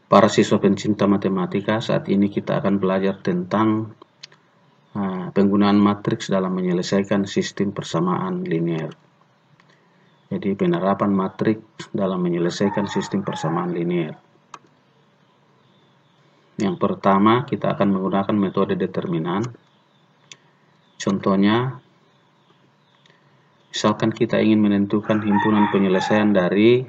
Para siswa pencinta matematika, saat ini kita akan belajar tentang penggunaan matriks dalam menyelesaikan sistem persamaan linear. Jadi penerapan matriks dalam menyelesaikan sistem persamaan linear. Yang pertama, kita akan menggunakan metode determinan. Contohnya, misalkan kita ingin menentukan himpunan penyelesaian dari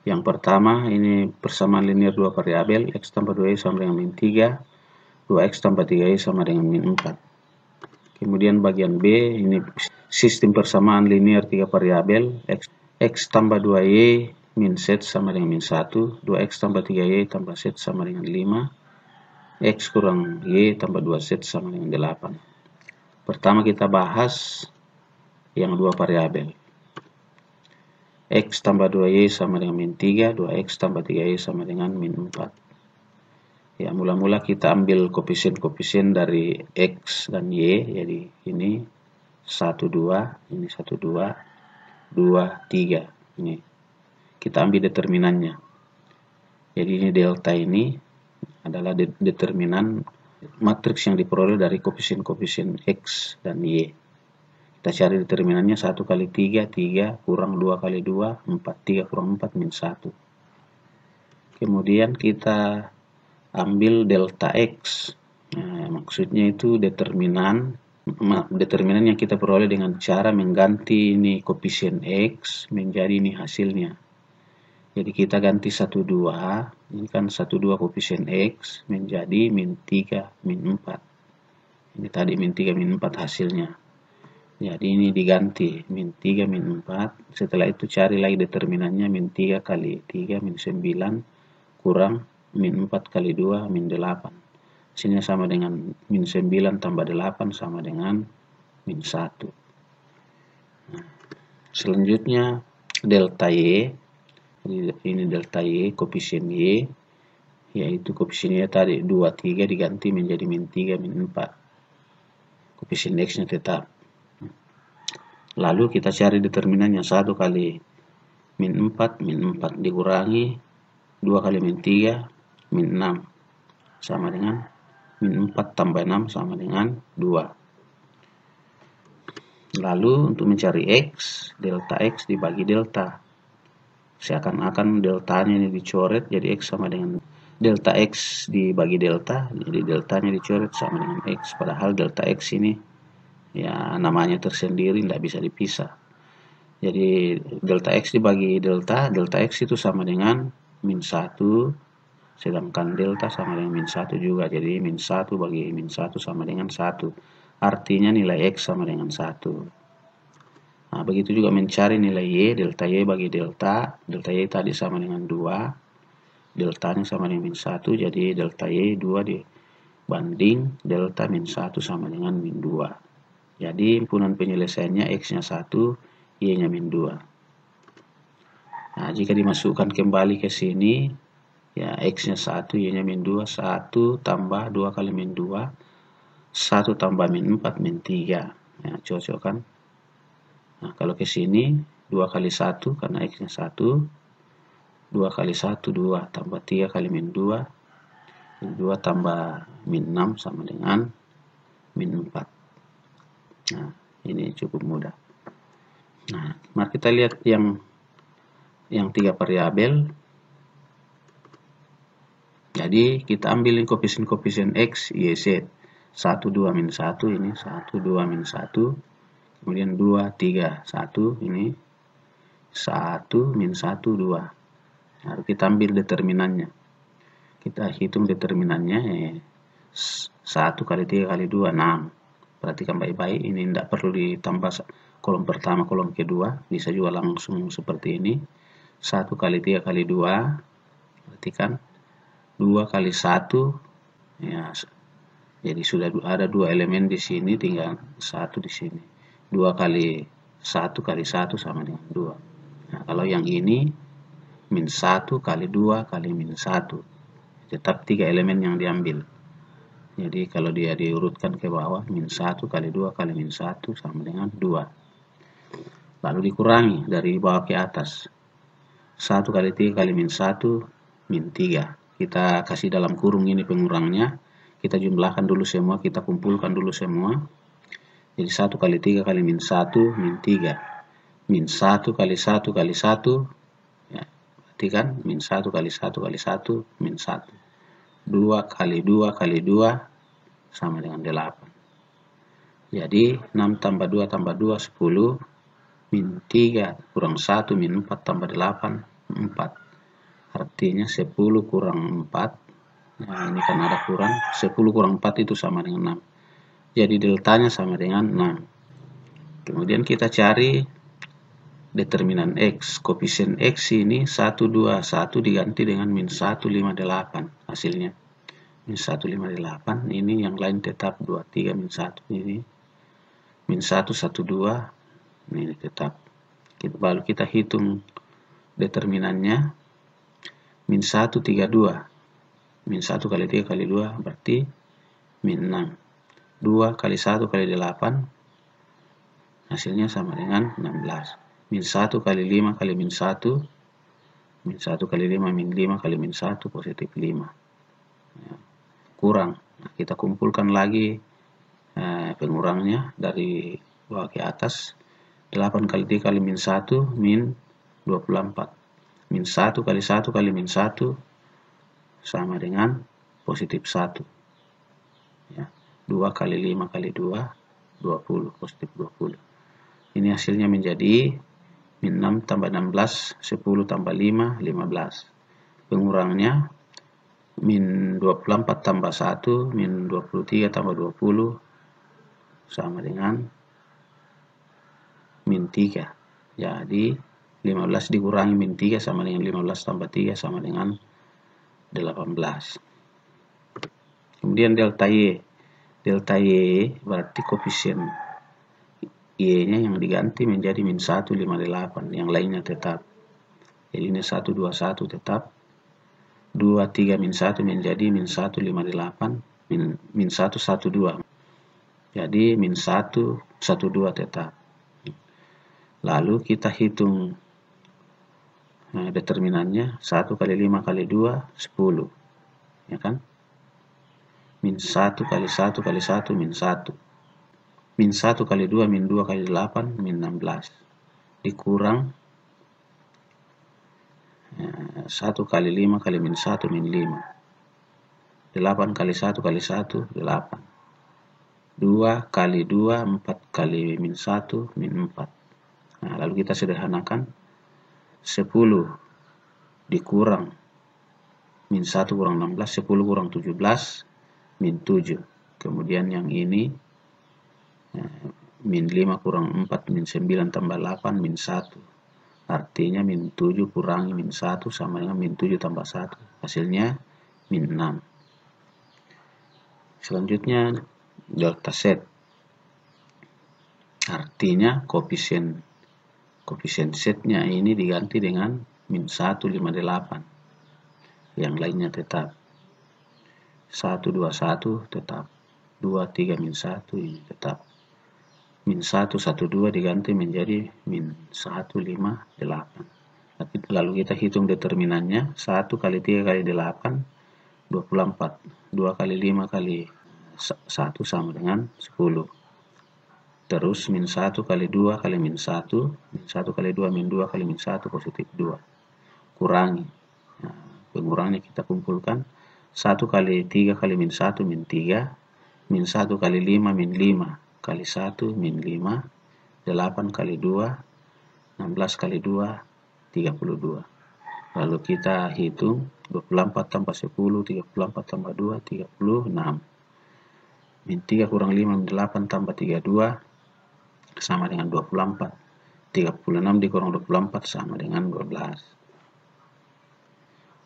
yang pertama, ini persamaan linear dua variabel, x tambah 2y sama dengan min 3, 2x tambah 3y sama dengan min 4. Kemudian bagian B, ini sistem persamaan linear 3 variabel, x tambah 2y min z sama dengan min 1, 2x tambah 3y tambah z sama dengan 5, x kurang y tambah 2z sama dengan 8. Pertama kita bahas yang dua variabel. X tambah 2y sama dengan min 3, 2x tambah 3y sama dengan min 4. Ya, mula-mula kita ambil koefisien-koefisien dari x dan y, jadi ini 1, 2, ini 1, 2, 2, 3. Ini kita ambil determinannya. Jadi ini delta ini adalah determinan matriks yang diperoleh dari koefisien-koefisien x dan y. Kita cari determinannya 1 kali 3, 3 kurang 2 kali 2, 4, 3 kurang 4, min 1. Kemudian kita ambil delta x. Nah, maksudnya itu determinan yang kita peroleh dengan cara mengganti ini koefisien x menjadi ini hasilnya. Jadi kita ganti 1, 2, ini kan 1, 2 koefisien x menjadi min 3, min 4. Ini tadi min 3, min 4 hasilnya. Jadi ini diganti min 3, min 4. Setelah itu cari lagi determinannya min 3 kali 3, min 9 kurang min 4 kali 2, min 8. Hasilnya sama dengan min 9 tambah 8 sama dengan min 1. Nah, selanjutnya delta y. Ini delta y, koefisien y. Yaitu koefisien y tadi 2, 3 diganti menjadi min 3, min 4. Koefisien x-nya tetap. Lalu kita cari determinannya 1 kali min 4, min 4 dikurangi 2 kali min 3, min 6 sama dengan min 4 tambah 6 sama dengan 2. Lalu untuk mencari x, delta x dibagi delta. Seakan-akan deltanya ini dicoret, jadi x sama dengan delta x dibagi delta, jadi deltanya dicoret sama dengan x. Padahal delta x ini ya namanya tersendiri, tidak bisa dipisah. Jadi delta x dibagi delta, delta x itu sama dengan min 1, sedangkan delta sama dengan min 1 juga. Jadi min 1 bagi min 1 sama dengan 1. Artinya nilai x sama dengan 1. Nah, begitu juga mencari nilai y, delta y bagi delta. Delta y tadi sama dengan 2, deltanya sama dengan min 1, jadi delta y 2 dibanding delta min 1 sama dengan min 2. Jadi himpunan penyelesaiannya x-nya 1, y-nya min 2. Nah, jika dimasukkan kembali ke sini, ya x-nya 1, y-nya min 2, 1 tambah 2 kali min 2, 1 tambah min 4, min 3. Ya, cocok kan? Nah, kalau ke sini 2 kali 1 karena x-nya 1, 2 kali 1, 2 tambah 3 kali min 2, 2 tambah min 6 sama dengan min 4. Nah, ini cukup mudah. Nah, mari kita lihat yang 3 variabel. Jadi kita ambil koefisien-koefisien x, y, z. 1, 2, min 1 ini 1, 2, min 1. Kemudian 2, 3, 1 ini 1, min 1, 2. Lalu kita ambil determinannya. Kita hitung determinannya 1 kali 3 kali 2, 6. Perhatikan baik-baik, ini tidak perlu ditambah kolom pertama, kolom kedua, bisa juga langsung seperti ini. 1 kali 3 kali 2, perhatikan 2 kali 1, ya, jadi sudah ada 2 elemen di sini, tinggal 1 di sini. 2 kali 1 kali 1 sama dengan 2. Nah, kalau yang ini min 1 kali 2 kali min 1, tetap 3 elemen yang diambil. Jadi kalau dia diurutkan ke bawah, min 1 kali 2 kali min 1 sama dengan 2. Lalu dikurangi dari bawah ke atas. 1 kali 3 kali min 1, min 3. Kita kasih dalam kurung ini pengurangnya. Kita jumlahkan dulu semua, kita kumpulkan dulu semua. Jadi 1 kali 3 kali min 1 min 3. Min 1 kali 1 kali 1. Ya, berarti kan min 1 kali 1 kali 1 min 1. 2 kali 2 kali 2 sama dengan 8. Jadi 6 tambah 2 tambah 2 10. Min 3 kurang 1 min 4 tambah 8 4. Artinya 10 kurang 4. Nah, ini kan ada kurang. 10 kurang 4 itu sama dengan 6. Jadi deltanya sama dengan 6. Kemudian kita cari determinan X. Koefisien X ini 1, 2, 1 diganti dengan min 1, 5, 8. Hasilnya min 1, 5, 8. Ini yang lain tetap 2, 3, min 1. Ini min 1, 1, 2. Ini tetap. Lalu kita hitung determinannya. Min 1, 3, 2. Min 1 kali 3 kali 2 berarti min 6. 2 kali 1 kali 8 hasilnya sama dengan 16. Min 1 kali 5 kali min 1. Min 1 kali 5 min 5 kali min 1 positif 5. Ya, kurang. Nah, kita kumpulkan lagi pengurangnya dari bawah ke atas. 8 kali 3 kali min 1 min 24. Min 1 kali 1 kali min 1 sama dengan positif 1. Ya. 2 kali 5 kali 2, 20. Positif 20. Ini hasilnya menjadi min 6 tambah 16, 10 tambah 5, 15. Pengurangnya min 24 tambah 1, min 23 tambah 20 sama dengan min 3. Jadi 15 dikurangi min 3 sama dengan 15 tambah 3 sama dengan 18. Kemudian delta Y. Delta Y berarti koefisien Y-nya yang diganti menjadi min 1, 5, 8. Yang lainnya tetap. Jadi ini 1, 2, 1 tetap. 2, 3, min 1 menjadi min 1, 5, 8. Min 1, 1, 2. Jadi min 1, 1, 2 tetap. Lalu kita hitung determinannya. 1 kali 5 kali 2, 10. Ya kan? Min 1 kali 1 kali 1, min 1. Min 1 kali 2, min 2 kali 8, min 16. Dikurang 1 kali 5 kali min 1, min 5. 8 kali 1 kali 1, 8. 2 kali 2, 4 kali min 1, min 4. Nah, lalu kita sederhanakan. 10 dikurang min 1 kurang 16, 10 kurang 17, min 7. Kemudian yang ini min 5 kurang 4, min 9 tambah 8, min 1. Artinya min 7 kurangi min 1 sama dengan min 7 tambah 1. Hasilnya min 6. Selanjutnya delta Z. Artinya koefisien Z-nya ini diganti dengan min 1, 5, 8. Yang lainnya tetap. 1, 2, 1 tetap. 2, 3, min 1 ini tetap. Min 1, 1, 2 diganti menjadi min 1, 5, 8. Lalu kita hitung determinannya. 1 kali 3 kali 8, 24. 2 kali 5 kali 1 sama dengan 10. Terus min 1 kali 2 kali min 1. Min 1 kali 2 min 2 kali min 1 positif 2. Kurangi. Nah, pengurangnya kita kumpulkan. 1 kali 3 kali min 1 min 3. Min 1 kali 5 min 5 kali 1 min 5. 8 kali 2. 16 kali 2. 32. Lalu kita hitung. 24 tambah 10. 34 tambah 2. 36. Min 3 kurang 5 min 8 tambah 32. Sama dengan 24. 36 dikurang 24 sama dengan 12.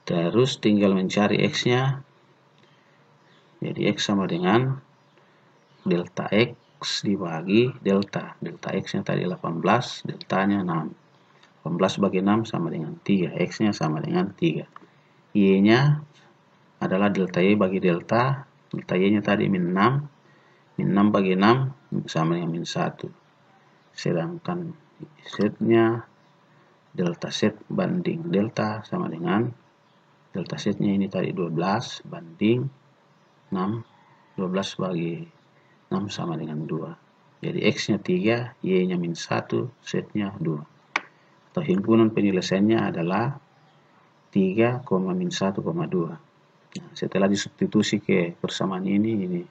Terus tinggal mencari X-nya. Jadi X sama dengan delta X dibagi delta. Delta X-nya tadi 18, deltanya 6. 18 bagi 6 sama dengan 3. X-nya sama dengan 3. Y-nya adalah delta Y bagi delta. Delta Y-nya tadi min 6. Min 6 bagi 6 sama dengan min 1. Sedangkan Z-nya delta Z banding delta sama dengan Delta Z-nya ini tadi 12 banding 6. 12 bagi 6 sama dengan 2. Jadi X-nya 3, Y-nya min 1, Z-nya 2. Atau himpunan penyelesaiannya adalah 3, min 1, 2. Nah, setelah disubstitusi ke persamaan ini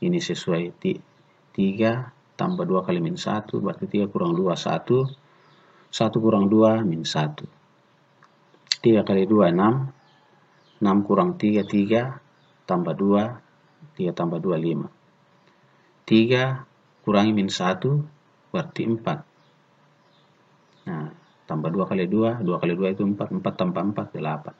sesuai 3 tambah 2 kali min 1, berarti 3 kurang 2, 1. 1 kurang 2, min 1. 3 kali 2, 6. 6 kurang 3, 3. Tambah 2, 3 tambah 2, 5. 3 kurangi min 1, berarti 4. Nah, tambah 2 kali 2, 2 kali 2 itu 4. 4 tambah 4, 8.